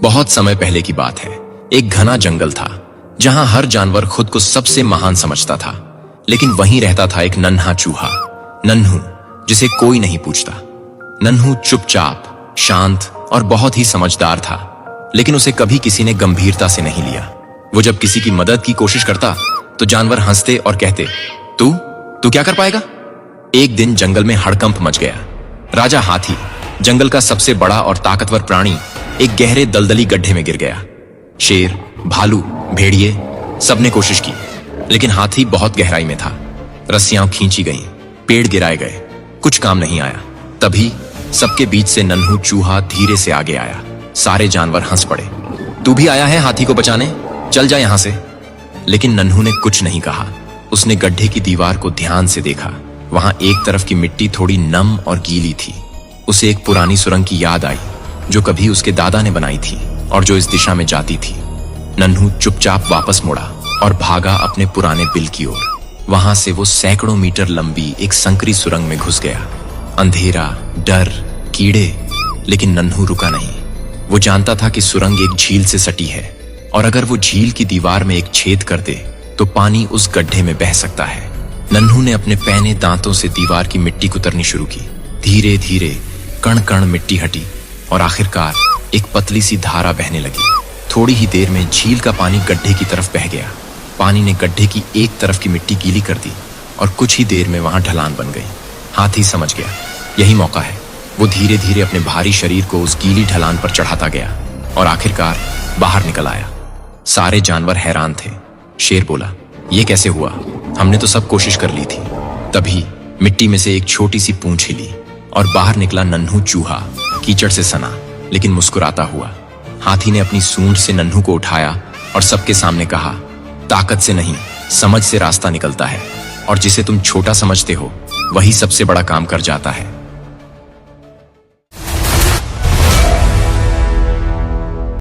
बहुत समय पहले की बात है। एक घना जंगल था जहां हर जानवर खुद को सबसे महान समझता था, लेकिन वहीं रहता था एक नन्हा चूहा, नन्हू, जिसे कोई नहीं पूछता। नन्हू चुपचाप, शांत और बहुत ही समझदार था, लेकिन उसे कभी किसी ने गंभीरता से नहीं लिया। वो जब किसी की मदद की कोशिश करता तो जानवर हंसते और कहते, तू क्या कर पाएगा? एक दिन जंगल में हड़कंप मच गया। राजा हाथी, जंगल का सबसे बड़ा और ताकतवर प्राणी, एक गहरे दलदली गड्ढे में गिर गया। शेर, भालू, भेड़िए सबने कोशिश की, लेकिन हाथी बहुत गहराई में था। रस्सियां खींची गईं, पेड़ गिराए गए, कुछ काम नहीं आया। तभी सबके बीच से नन्हू चूहा धीरे से आगे आया। सारे जानवर हंस पड़े। तू भी आया है हाथी को बचाने? चल जा यहां से। लेकिन नन्हू ने कुछ नहीं कहा। उसने गड्ढे की दीवार को ध्यान से देखा। वहां एक तरफ की मिट्टी थोड़ी नम और गीली थी। उसे एक पुरानी सुरंग की याद आई जो कभी उसके दादा ने बनाई थी और जो इस दिशा में जाती थी। नन्हू चुपचाप वापस मुड़ा और भागा अपने पुराने बिल की ओर। वहां से वो सैकड़ों मीटर लंबी एक संकरी सुरंग में घुस गया। अंधेरा, डर, कीड़े, लेकिन नन्हू रुका नहीं। वो जानता था कि सुरंग एक झील से सटी है और अगर वो झील की दीवार में एक छेद कर दे तो पानी उस गड्ढे में बह सकता है। नन्हू ने अपने पैने दांतों से दीवार की मिट्टी कुतरनी शुरू की। धीरे धीरे कण कण मिट्टी हटी और आखिरकार एक पतली सी धारा बहने लगी। थोड़ी ही देर में झील का पानी गड्ढे की तरफ बह गया। पानी ने गड्ढे की एक तरफ की मिट्टी गीली कर दी और कुछ ही देर में वहां ढलान बन गई। हाथी समझ गया, यही मौका है। वो धीरे धीरे अपने भारी शरीर को उस गीली ढलान पर चढ़ाता गया और आखिरकार बाहर निकल आया। सारे जानवर हैरान थे। शेर बोला, ये कैसे हुआ? हमने तो सब कोशिश कर ली थी। तभी मिट्टी में से एक छोटी सी पूंछ हिली और बाहर निकला नन्हू चूहा, कीचड़ से सना लेकिन मुस्कुराता हुआ। हाथी ने अपनी सूंड से नन्हू को उठाया और सबके सामने कहा, ताकत से नहीं, समझ से रास्ता निकलता है और जिसे तुम छोटा समझते हो वही सबसे बड़ा काम कर जाता है।